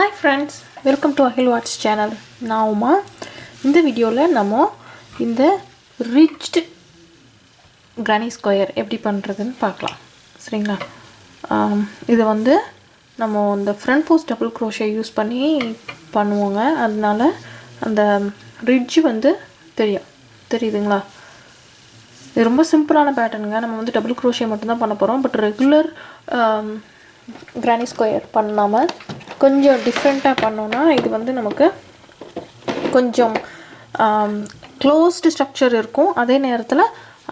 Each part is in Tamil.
Hi friends, welcome to AhiluArts channel. Now இந்த வீடியோல நம்ம இந்த ரிச்ட் granny square எப்படி பண்றதுன்னு பார்க்கலாம். சரிங்களா? இது வந்து நம்ம இந்த front post double crochet use பண்ணி பண்ணுவோங்க. அதனால அந்த ரிட்ஜ் வந்து தெரியுதுங்களா? இது ரொம்ப சிம்பிளான பேட்டர்னுங்க. நம்ம வந்து டபுள் crochet மட்டும் தான் பண்ண போறோம். பட் ரெகுலர் granny square பண்ணாம கொஞ்சம் டிஃபரெண்டா பண்ணோம்னா இது வந்து நமக்கு கொஞ்சம் க்ளோஸ்ட் ஸ்ட்ரக்சர் இருக்கும். அதே நேரத்துல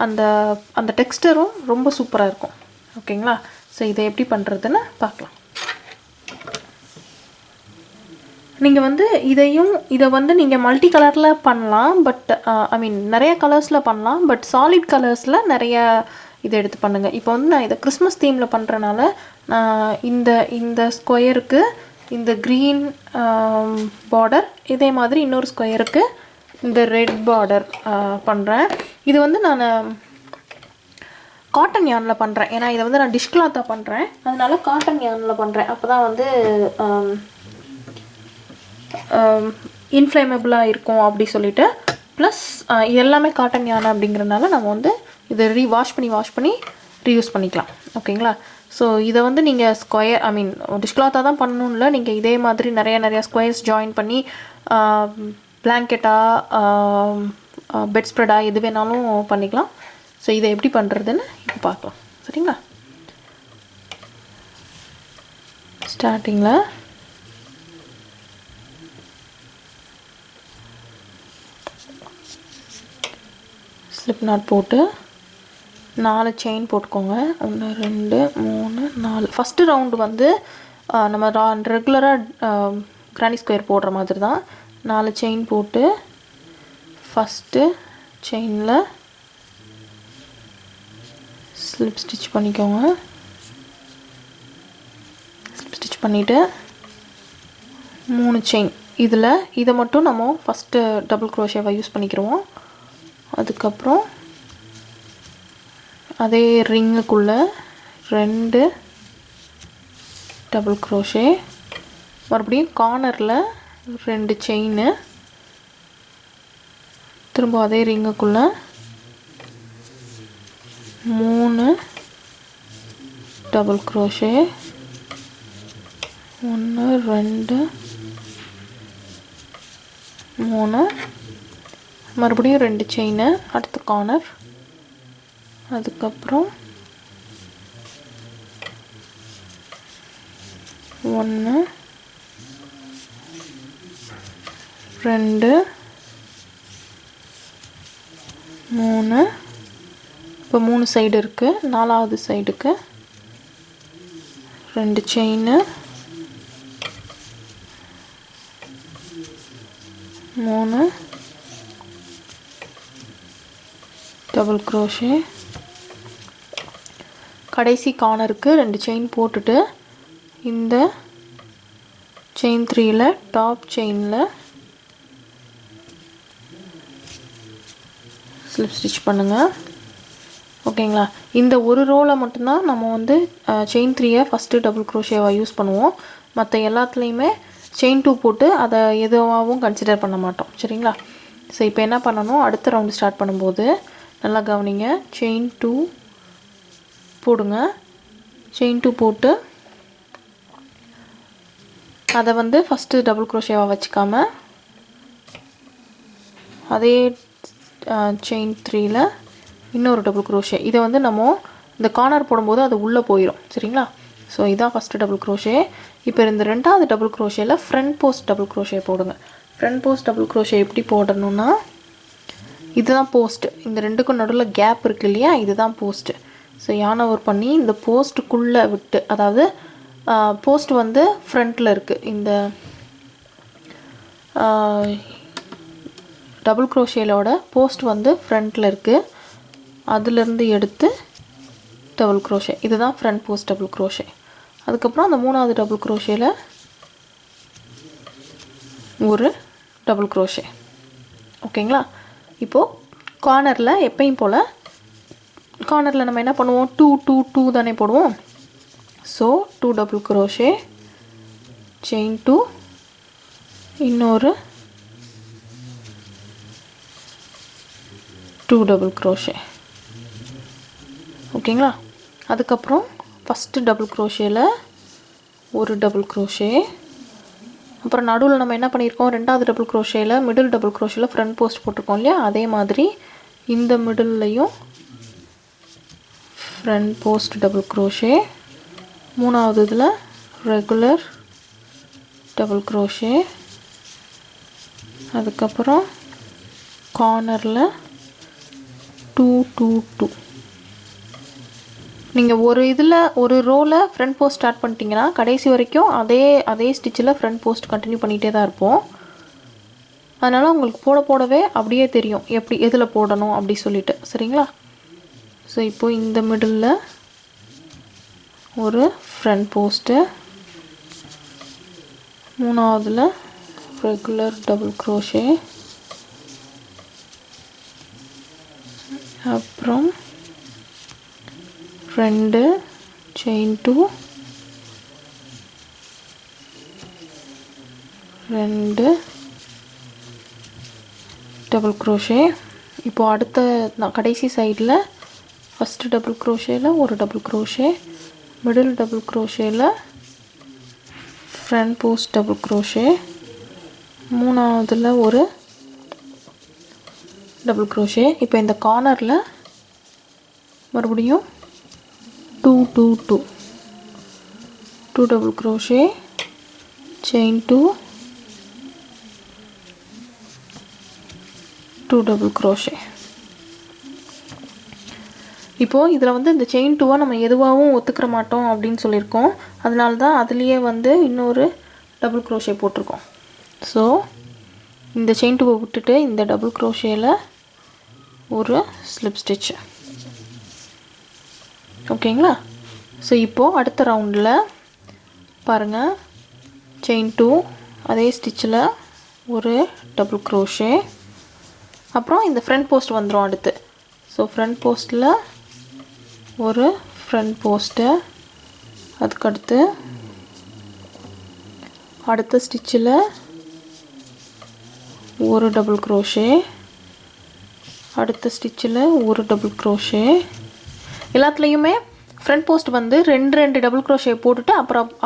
அந்த டெக்ஸ்சரும் ரொம்ப சூப்பரா இருக்கும். ஓகேங்களா? சோ இதை எப்படி பண்றதுன்னு பார்க்கலாம். நீங்க வந்து இத வந்து நீங்க மல்டி கலர்ல பண்ணலாம். பட் ஐ மீன் நிறைய கலர்ஸ்ல பண்ணலாம். பட் சாலிட் கலர்ஸ்ல நிறைய இத எடுத்து பண்ணுங்க. இப்போ வந்து நான் இத கிறிஸ்மஸ் தீம்ல பண்றனால இந்த ஸ்கொயருக்கு இந்த green border இதே மாதிரி இன்னொரு ஸ்கொயருக்கு இந்த ரெட் border பண்றேன். இது வந்து நான் காட்டன் yarnல பண்றேன். ஏனா இத வந்து நான் டிஷ் கிளாத்தா பண்றேன். அதனால காட்டன் yarnல பண்றேன். அப்பதான் வந்து இன்ஃப்ளேமபிளா இருக்கும் அப்படி சொல்லிட்டு ப்ளஸ் எல்லாமே காட்டன் yarn அப்படிங்கறனால நம்ம வந்து இத வாஷ் பண்ணி ரீயூஸ் பண்ணிக்கலாம். ஓகேங்களா? சோ இத வந்து நீங்க ஸ்கொயர் ஐ மீன் டிஷ் கிளாத்தா தான் பண்ணனும் இல்ல. நீங்க இதே மாதிரி நிறைய ஸ்கொயர்ஸ் ஜாயின் பண்ணி பிளாங்கெட்டா பெட் ஸ்ப்ரெடா எது வேணாலும் பண்ணிக்கலாம். சோ இத எப்படி பண்றதுன்னு இப்போ பார்க்கலாம். சரிங்களா? ஸ்டார்டிங்ல ஸ்லிப் நாட் போட்டு 4 செயின் போட்டுக்கோங்க. 1 2 3 4 ஃபர்ஸ்ட் ரவுண்ட் வந்து நம்ம ரெகுலரா granny square போடுற மாதிரி தான் 4 செயின் போட்டு ஃபர்ஸ்ட் செயின்ல ஸ்லிப் ஸ்டிட்ச் பண்ணிக்கோங்க. ஸ்லிப் ஸ்டிட்ச் பண்ணிட்டு 3 செயின் இத மட்டும் நம்ம ஃபர்ஸ்ட் டபுள் crochet யூஸ் பண்ணிக்கிறோம். அதுக்கு அப்புறம் அதே ரிங்குக்குள்ள 2 டபுள் crochet மறுபடியும் கார்னர்ல 2 செயின் திரும்ப அதே ரிங்குக்குள்ள 3 டபுள் crochet 1 2 3 மறுபடியும் 2 செயின் அடுத்த கார்னர் அதுக்கு அப்புறம் 1 2 3 இப்போ 3 சைடு இருக்கு. நாலாவது சைடுக்கு 2 செயின் 3 டபுள் crochet கடைசி கார்னருக்கு 2 செயின் போட்டுட்டு இந்த செயின் 3ல டாப் செயின்ல ஸ்லிப் ஸ்டிட்ச் பண்ணுங்க. ஓகேங்களா? இந்த ஒரு ரோல மட்டும் தான் நம்ம வந்து செயின் 3ய ஃபர்ஸ்ட் டபுள் crochet யூஸ் பண்ணுவோம். மத்த எல்லாத்துலயுமே செயின் 2 போட்டு அத எதுவாவும் கன்சிடர் பண்ண மாட்டோம். சரிங்களா? சோ இப்போ என்ன பண்ணனும்? அடுத்த ரவுண்ட் ஸ்டார்ட் பண்ணும்போது நல்லா கவனிங்க. செயின் 2 போடுங்க. செயின் 2 போட்டு அத வந்து ஃபர்ஸ்ட் டபுள் crochet வச்சுக்காம அதே செயின் 3ல இன்னொரு டபுள் crochet இத வந்து நம்ம இந்த கார்னர் போடும்போது அது உள்ள போயிடும். சரிங்களா? சோ இதான் ஃபர்ஸ்ட் டபுள் crochet. இப்போ இந்த இரண்டாவது டபுள் crochetல ஃப்ரண்ட் போஸ்ட் டபுள் crochet போடுங்க. ஃப்ரண்ட் போஸ்ட் டபுள் crochet எப்படி போடணும்னா இதுதான் போஸ்ட். இந்த ரெண்டுக்கும் நடுவுல கேப் இருக்கு இல்லையா? இதுதான் போஸ்ட். சோ yarn over பண்ணி இந்த போஸ்ட்க்குள்ள விட்டு அதாவது போஸ்ட் வந்து ஃப்ரண்ட்ல இருக்கு. இந்த டபுள் crochetலோட போஸ்ட் வந்து ஃப்ரண்ட்ல இருக்கு. அதில இருந்து எடுத்து டபுள் crochet இதுதான் ஃப்ரண்ட் போஸ்ட் டபுள் crochet. அதுக்கு அப்புறம் அந்த மூணாவது டபுள் crochetல ஒரு டபுள் crochet. ஓகேங்களா? இப்போ கார்னர்ல எப்பவும் போல கார்னர்ல நம்ம என்ன பண்ணுவோம்? 2 2 2 தானே போடுவோம். So 2 double crochet chain 2 இன்னொரு 2 டபுள் crochet. ஓகேங்களா? அதுக்கப்புறம் ஃபஸ்ட்டு டபுள் crochetல ஒரு டபுள் crochet. அப்புறம் நடுவில் நம்ம என்ன பண்ணியிருக்கோம், ரெண்டாவது டபுள் crochetல மிடில் டபுள் crochetல ஃப்ரண்ட் போஸ்ட் போட்டிருக்கோம் இல்லையா, அதே மாதிரி இந்த மிடில்லையும் ஃப்ரண்ட் போஸ்ட் டபுள் crochet, மூணாவது இதில் ரெகுலர் டபுள் crochet, அதுக்கப்புறம் கார்னரில் 2 2 2. நீங்கள் ஒரு இதில் ஒரு ரோவில் ஃப்ரண்ட் போஸ்ட் ஸ்டார்ட் பண்ணிட்டீங்கன்னா கடைசி வரைக்கும் அதே ஸ்டிச்சில் ஃப்ரண்ட் போஸ்ட் கண்டினியூ பண்ணிகிட்டே தான் இருப்போம். அதனால் உங்களுக்கு போடவே அப்படியே தெரியும் எப்படி எதில் போடணும் அப்படி சொல்லிட்டு. சரிங்களா? ஸோ இப்போது இந்த மிடில் ஒரு ஃப்ரண்ட் போஸ்ட்டு, மூணாவதில் ரெகுலர் டபுள் crochet, அப்புறம் 2 chain 2, 2 டபுள் crochet. இப்போ அடுத்த கடைசி சைடில் ஃபஸ்ட்டு டபுள் crochetல ஒரு டபுள் crochet, மிடில் டபுள் crochetல ஃப்ரண்ட் போஸ்ட் டபுள் crochet, மூணாவதில் ஒரு டபுள் crochet. இப்போ இந்த கார்னரில் மறுபடியும் 2 2 2 2 double crochet, chain 2, 2 double crochet. இப்போது இதில் வந்து இந்த செயின் 2 நம்ம எதுவாகவும் ஒத்துக்கிற மாட்டோம் அப்படின்னு சொல்லியிருக்கோம். அதனால தான் அதுலேயே வந்து இன்னொரு டபுள் crochet போட்டிருக்கோம். ஸோ இந்த செயின் 2 விட்டுட்டு இந்த டபுள் crochetல ஒரு ஸ்லிப் ஸ்டிச். ஓகேங்களா? ஸோ இப்போது அடுத்த ரவுண்டில் பாருங்கள், செயின் 2 அதே ஸ்டிச்சில் ஒரு டபுள் crochet, அப்புறம் இந்த ஃப்ரண்ட் போஸ்ட் வந்துடும் அடுத்து. ஸோ ஃப்ரண்ட் போஸ்ட்டில் ஒரு ஃப்ரண்ட் போஸ்ட்டு, அதுக்கடுத்து அடுத்த ஸ்டிச்சில் ஒரு டபுள் crochet, அடுத்த ஸ்டிச்சில் ஒரு டபுள் crochet. எல்லாத்துலேயுமே ஃப்ரண்ட் போஸ்ட் வந்து ரெண்டு டபுள் crochet போட்டுட்டு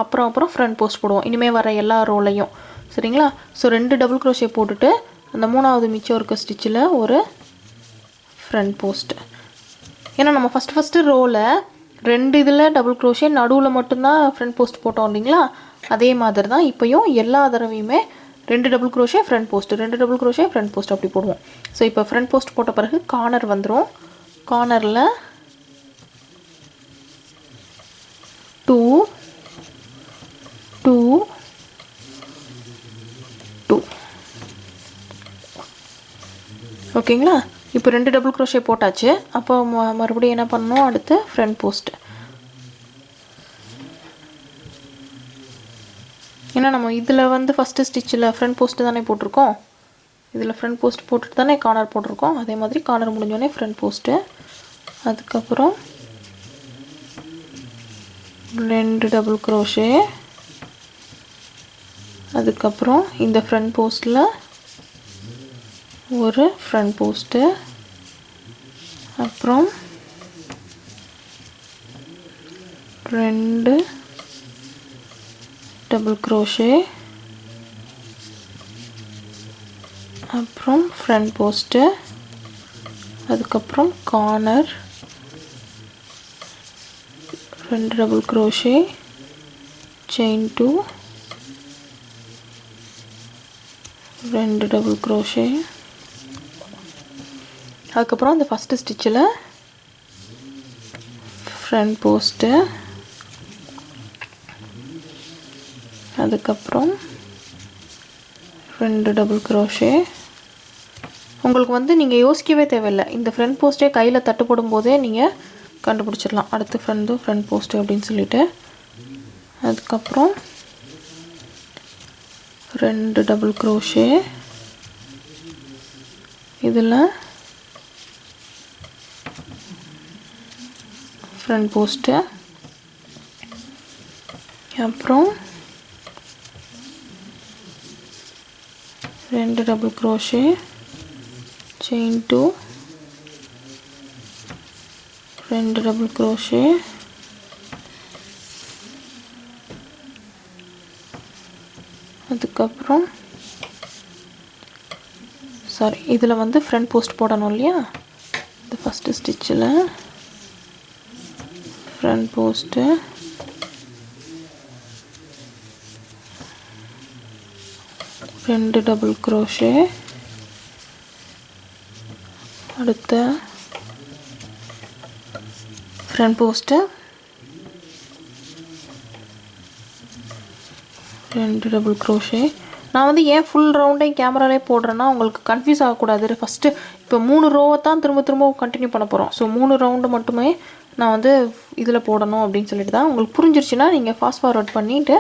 அப்புறம் ஃப்ரண்ட் போஸ்ட் போடுவோம் இனிமேல் வர எல்லா ரோலையும். சரிங்களா? ஸோ 2 டபுள் crochet போட்டுட்டு அந்த மூணாவது மிச்சம் இருக்க ஸ்டிச்சில் ஒரு ஃப்ரண்ட் போஸ்ட். ஏன்னா நம்ம ஃபஸ்ட்டு ரோவில் 2 இதில் டபுள் crochet, நடுவில் மட்டும்தான் ஃப்ரண்ட் போஸ்ட் போட்டோம் இல்லைங்களா, அதே மாதிரி தான் இப்போயும் எல்லா தடவையுமே 2 double crochet front post, 2 double crochet front post அப்படி போடுவோம். ஸோ இப்போ ஃப்ரண்ட் போஸ்ட் போட்ட பிறகு கார்னர் வந்துடும். கார்னரில் 2 2 2. ஓகேங்களா? இப்போ 2 டபுள் crochet போட்டாச்சு. அப்போ மறுபடியும் என்ன பண்ணணும், அடுத்து ஃப்ரண்ட் போஸ்ட். ஏன்னா நம்ம இதில் வந்து ஃபஸ்ட்டு ஸ்டிச்சில் ஃப்ரண்ட் போஸ்ட்டு தானே போட்டிருக்கோம், இதில் ஃப்ரண்ட் போஸ்ட் போட்டுட்டு தானே கார்னர் போட்டிருக்கோம். அதே மாதிரி கார்னர் முடிஞ்சோடனே ஃப்ரண்ட் போஸ்ட்டு, அதுக்கப்புறம் 2 டபுள் crochet, அதுக்கப்புறம் இந்த ஃப்ரண்ட் போஸ்ட்டில் ஒரு ஃப்ரண்ட் போஸ்ட்டு, அப்புறம் 2 டபுள் crochet, அப்புறம் ஃப்ரண்ட் போஸ்ட்டு, அதுக்கப்புறம் corner 2 double crochet, chain 2, 2 double crochet, அதுக்கப்புறம் அந்த ஃபஸ்ட்டு ஸ்டிச்சில் ஃப்ரண்ட் போஸ்ட்டு, அதுக்கப்புறம் 2 டபுள் crochet. உங்களுக்கு வந்து நீங்கள் யோசிக்கவே தேவையில்லை, இந்த ஃப்ரண்ட் போஸ்ட்டே கையில் தட்டுப்படும் போதே நீங்கள் கண்டுபிடிச்சிடலாம் அடுத்து ஃப்ரண்ட் போஸ்ட்டு அப்படின்னு சொல்லிட்டு. அதுக்கப்புறம் 2 டபுள் crochet, இதில் ஃப்ரண்ட் போஸ்ட்டு, அப்புறம் 2 double crochet, chain 2, 2 double crochet, அதுக்கப்புறம் சாரி இதில் வந்து ஃப்ரண்ட் போஸ்ட் போடணும் இல்லையா, இந்த ஃபஸ்ட்டு ஸ்டிச்சில் ஃப்ரண்ட் போஸ்ட்டு, ரெண்டு டபுள் crochet, அடுத்த ஃப்ரண்ட் போஸ்ட்டு, ரெண்டு டபுள் crochet. நான் வந்து ஏன் ஃபுல் ரவுண்டையும் கேமராலே போடுறேன்னா உங்களுக்கு கன்ஃபியூஸ் ஆகக்கூடாது. ஃபஸ்ட்டு இப்போ 3 ரோவை தான் திரும்ப திரும்ப கண்டினியூ பண்ண போகிறோம். ஸோ 3 ரவுண்டு மட்டுமே நான் வந்து இதில் போடணும் அப்படின்னு சொல்லிட்டு தான். உங்களுக்கு புரிஞ்சிருச்சுன்னா நீங்கள் ஃபாஸ்ட் ஃபார்வர்ட் பண்ணிவிட்டு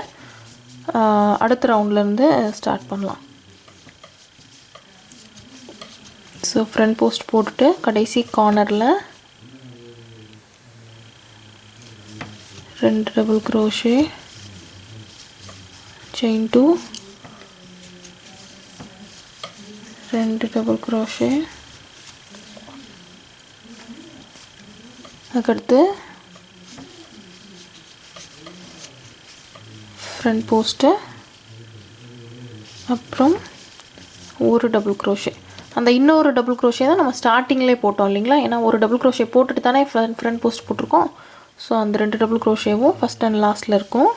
அடுத்த ரவுண்ட்லேருந்து ஸ்டார்ட் பண்ணலாம். ஸோ ஃப்ரண்ட் போஸ்ட் போட்டுட்டு கடைசி கார்னரில் 2 double crochet, chain 2, 2 double crochet, அதுக்கடுத்து ஃப்ரண்ட் போஸ்ட்டு, அப்புறம் ஒரு டபுள் crochet. அந்த இன்னொரு டபுள் crochet தான் நம்ம ஸ்டார்டிங்லேயே போட்டோம் இல்லைங்களா, ஏன்னா ஒரு டபுள் crochet போட்டுட்டு தானே ஃப்ரண்ட் போஸ்ட் போட்டிருக்கோம். ஸோ அந்த 2 டபுள் crochetவும் ஃபஸ்ட் அண்ட் லாஸ்ட்டில் இருக்கும்.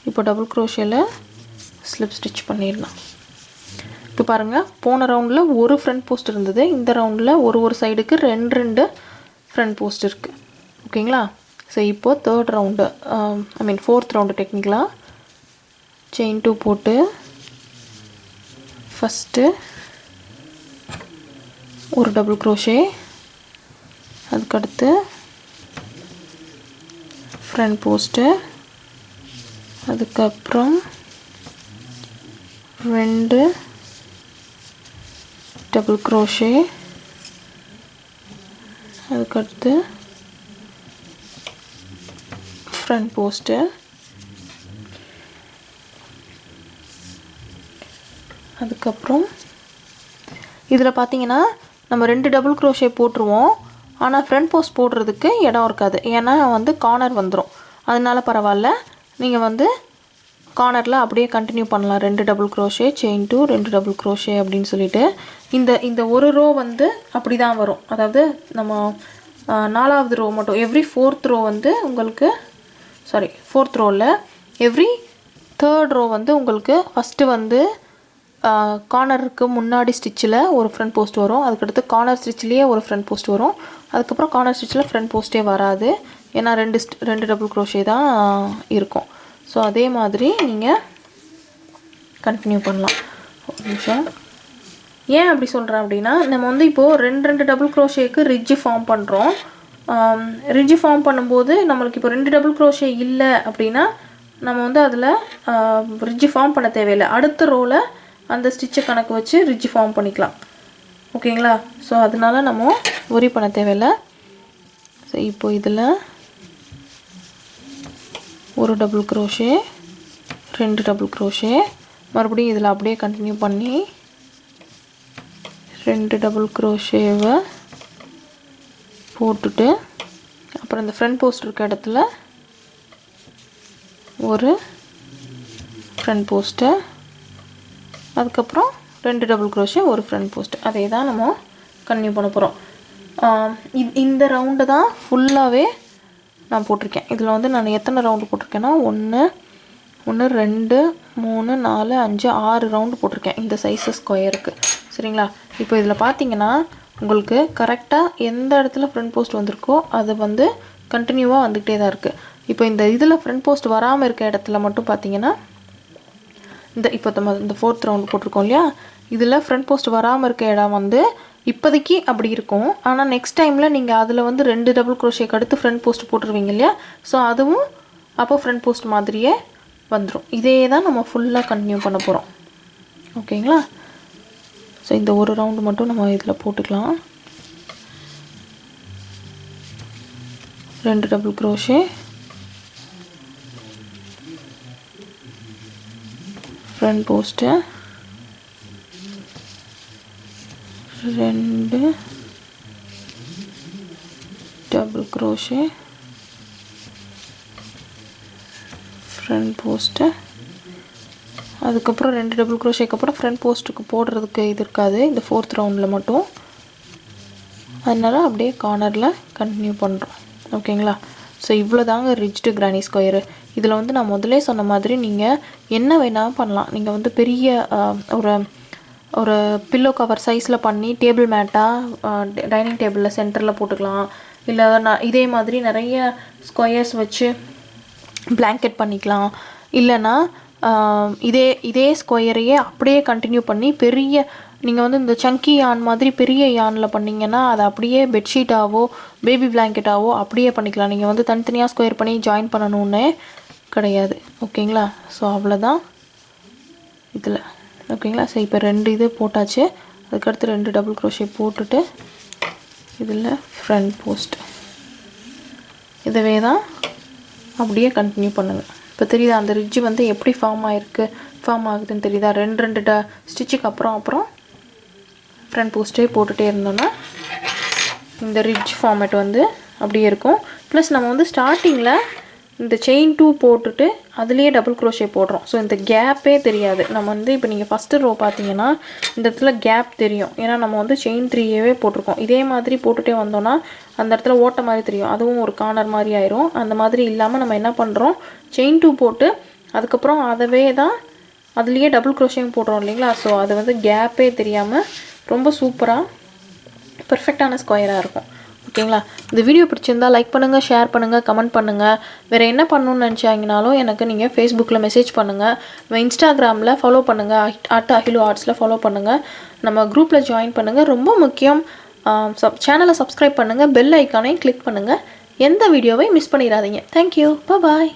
இப்போ டபுள் crochetல ஸ்லிப் ஸ்டிச் பண்ணிடலாம். இப்போ பாருங்கள், போன ரவுண்டில் ஒரு ஃப்ரண்ட் போஸ்ட் இருந்தது, இந்த ரவுண்டில் ஒரு சைடுக்கு 2 ஃப்ரண்ட் போஸ்ட் இருக்குது. ஓகேங்களா. ஸோ இப்போது தேர்ட் ரவுண்டு ஃபோர்த் ரவுண்டு டெக்னிக்கலாக செயின் 2 போட்டு ஃபஸ்ட்டு ஒரு டபுள் crochet, அதுக்கடுத்து ஃப்ரண்ட் போஸ்ட்டு, அதுக்கப்புறம் 2 டபுள் crochet, அதுக்கடுத்து ஃப்ரண்ட் போஸ்ட்டு, அதுக்கப்புறம் இதில் பார்த்தீங்கன்னா நம்ம 2 டபுள் crochet போட்டுருவோம். ஆனால் ஃப்ரண்ட் போஸ்ட் போடுறதுக்கு இடம் இருக்காது, ஏன்னா வந்து கார்னர் வந்துடும். அதனால பரவாயில்ல, நீங்கள் வந்து கார்னரில் அப்படியே கண்டினியூ பண்ணலாம். 2 double crochet, chain 2, 2 double crochet அப்படின்னு சொல்லிட்டு இந்த ஒரு ரோ வந்து அப்படி தான் வரும். அதாவது நம்ம 4வது ரோ மட்டும் எவ்ரி 4th ரோ வந்து உங்களுக்கு sorry 4th ரோவில் every 3rd row வந்து உங்களுக்கு ஃபஸ்ட்டு வந்து கார்னருக்கு முன்னாடி ஸ்டிச்சில் ஒரு ஃப்ரண்ட் போஸ்ட் வரும், அதுக்கடுத்து கார்னர் ஸ்டிச்சிலேயே ஒரு ஃப்ரண்ட் போஸ்ட் வரும், அதுக்கப்புறம் கார்னர் ஸ்டிச்சில் ஃப்ரண்ட் போஸ்ட்டே வராது, ஏன்னா 2 டபுள் crochet தான் இருக்கும். ஸோ அதே மாதிரி நீங்கள் கண்டினியூ பண்ணலாம். ஒரு நிமிஷம், ஏன் அப்படி சொல்கிறேன் அப்படின்னா, நம்ம வந்து இப்போது 2 டபுள் crochetக்கு ரிட்ஜ் ஃபார்ம் பண்ணுறோம். ரிட்ஜ் ஃபார்ம் பண்ணும்போது நம்மளுக்கு இப்போ 2 டபுள் crochet இல்லை அப்படின்னா நம்ம வந்து அதில் ரிட்ஜ் ஃபார்ம் பண்ண தேவையில்லை. அடுத்த ரோவில் அந்த ஸ்டிச்சை கணக்கு வச்சு ரிட்ஜ் ஃபார்ம் பண்ணிக்கலாம். ஓகேங்களா. ஸோ அதனால நம்ம worry பண்ண தேவையில்லை. ஸோ இப்போ இதில் ஒரு டபுள் crochet, 2 டபுள் crochet, மறுபடியும் இதில் அப்படியே கண்டினியூ பண்ணி 2 டபுள் crochetவை போட்டுட்டு அப்புறம் இந்த ஃப்ரண்ட் போஸ்ட் இருக்க இடத்துல ஒரு ஃப்ரண்ட் போஸ்ட்டு, அதுக்கப்புறம் 2 டபுள் crochet, ஒரு ஃப்ரண்ட் போஸ்ட். அதே தான் நம்ம கண்டினியூ பண்ண போகிறோம். இந்த ரவுண்டு தான் ஃபுல்லாகவே நான் போட்டிருக்கேன். இதில் வந்து நான் எத்தனை ரவுண்டு போட்டிருக்கேன்னா 1 2 3 4 5 6 ரவுண்டு போட்டிருக்கேன் இந்த சைஸு ஸ்கொயருக்கு. சரிங்களா. இப்போ இதில் பார்த்தீங்கன்னா உங்களுக்கு கரெக்டாக எந்த இடத்துல ஃப்ரண்ட் போஸ்ட் வந்திருக்கோ அது வந்து கண்டினியூவாக வந்துக்கிட்டே தான் இருக்குது. இப்போ இந்த இதில் ஃப்ரண்ட் போஸ்ட் வராமல் இருக்க இடத்துல மட்டும் பார்த்தீங்கன்னா இப்போ நம்ம இந்த 4th ரவுண்டு போட்டிருக்கோம் இல்லையா, இதில் ஃப்ரண்ட் போஸ்ட் வராமல் இருக்க இடம் வந்து இப்போதைக்கு அப்படி இருக்கும். ஆனால் நெக்ஸ்ட் டைமில் நீங்கள் அதில் வந்து 2 டபுள் crochetக்கு அடுத்து ஃப்ரண்ட் போஸ்ட் போட்டுருவீங்க இல்லையா, ஸோ அதுவும் அப்போ ஃப்ரண்ட் போஸ்ட் மாதிரியே வந்துடும். இதே தான் நம்ம ஃபுல்லாக கண்டினியூ பண்ண போகிறோம். ஓகேங்களா. ஸோ இந்த ஒரு ரவுண்டு மட்டும் நம்ம இதில் போட்டுக்கலாம். 2 double crochet, front post, 2 double crochet front post அதுக்கப்புறம் 2 டபுள் crochetக்கு அப்புறம் front post-க்கு போடுறதுக்கு இது இருக்காது இந்த 4th ரவுண்டில் மட்டும் அதனால அப்படியே கார்னரில் கண்டினியூ பண்ணுறோம் ஓகேங்களா ஸோ இவ்வளோ தாங்க ரிஜ்டு கிரானி ஸ்கொயரு இதில் வந்து நான் முதலே சொன்ன மாதிரி நீங்கள் என்ன வேணாலும் பண்ணலாம் நீங்கள் வந்து பெரிய ஒரு பில்லோ கவர் சைஸில் பண்ணி டேபிள் மேட்டாக டைனிங் டேபிளில் சென்டரில் போட்டுக்கலாம் இல்லை நான் இதே மாதிரி நிறைய ஸ்கொயர்ஸ் வச்சு பிளாங்கெட் பண்ணிக்கலாம் இல்லைன்னா இதே ஸ்கொயரையே அப்படியே கண்டினியூ பண்ணி பெரிய நீங்கள் வந்து இந்த சங்கி யான் மாதிரி பெரிய யானில் பண்ணிங்கன்னா அதை அப்படியே பெட்ஷீட்டாவோ பேபி பிளாங்கெட்டாவோ அப்படியே பண்ணிக்கலாம் நீங்கள் வந்து தனித்தனியாக ஸ்கொயர் பண்ணி ஜாயின் பண்ணணுன்னே கிடையாது ஓகேங்களா ஸோ அவ்வளோதான் இதில் ஓகேங்களா ஸோ இப்போ 2 இது போட்டாச்சு அதுக்கடுத்து 2 டபுள் crochet போட்டுட்டு இதில் ஃப்ரண்ட் போஸ்ட் இதவே தான் அப்படியே கண்டினியூ பண்ணுங்கள் இப்போ தெரியுதா அந்த ரிட்ஜ் வந்து எப்படி ஃபார்ம் ஆகுதுன்னு தெரியுதா 2 ஸ்டிச்சுக்கு அப்புறம் ஃப்ரண்ட் போஸ்ட்டே போட்டுகிட்டே இருந்தோன்னா இந்த ரிட்ஜ் ஃபார்மேட் வந்து அப்படியே இருக்கும் ப்ளஸ் நம்ம வந்து ஸ்டார்டிங்கில் இந்த செயின் 2 போட்டுட்டு அதுலேயே டபுள் crochet போடுறோம் ஸோ இந்த கேப்பே தெரியாது நம்ம வந்து இப்போ நீங்கள் ஃபஸ்ட்டு ரோ பார்த்தீங்கன்னா இந்த இடத்துல கேப் தெரியும் ஏன்னா நம்ம வந்து செயின் 3 போட்டிருக்கோம் இதே மாதிரி போட்டுகிட்டே வந்தோன்னா அந்த இடத்துல ஓட்ட மாதிரி தெரியும் அதுவும் ஒரு கார்னர் மாதிரி ஆயிரும் அந்த மாதிரி இல்லாமல் நம்ம என்ன பண்ணுறோம் செயின் 2 போட்டு அதுக்கப்புறம் அதவே தான் அதுலேயே டபுள் crochet போடுறோம் இல்லைங்களா ஸோ அது வந்து கேப்பே தெரியாமல் ரொம்ப சூப்பராக பெர்ஃபெக்டான ஸ்கொயராக இருக்கும் ஓகேங்களா இந்த வீடியோ பிடிச்சிருந்தா லைக் பண்ணுங்கள் ஷேர் பண்ணுங்கள் கமெண்ட் பண்ணுங்கள் வேறு என்ன பண்ணணும்னு நினச்சாங்கனாலும் எனக்கு நீங்கள் ஃபேஸ்புக்கில் மெசேஜ் பண்ணுங்கள் இன்ஸ்டாகிராமில் ஃபாலோ பண்ணுங்கள் AhiluArtsல ஃபாலோ பண்ணுங்கள் நம்ம குரூப்பில் ஜாயின் பண்ணுங்கள் ரொம்ப முக்கியம் சேனலை சப்ஸ்கிரைப் பண்ணுங்கள் பெல் ஐக்கானையும் கிளிக் பண்ணுங்கள் எந்த வீடியோவை மிஸ் பண்ணிடாதீங்க தேங்க்யூ பாய்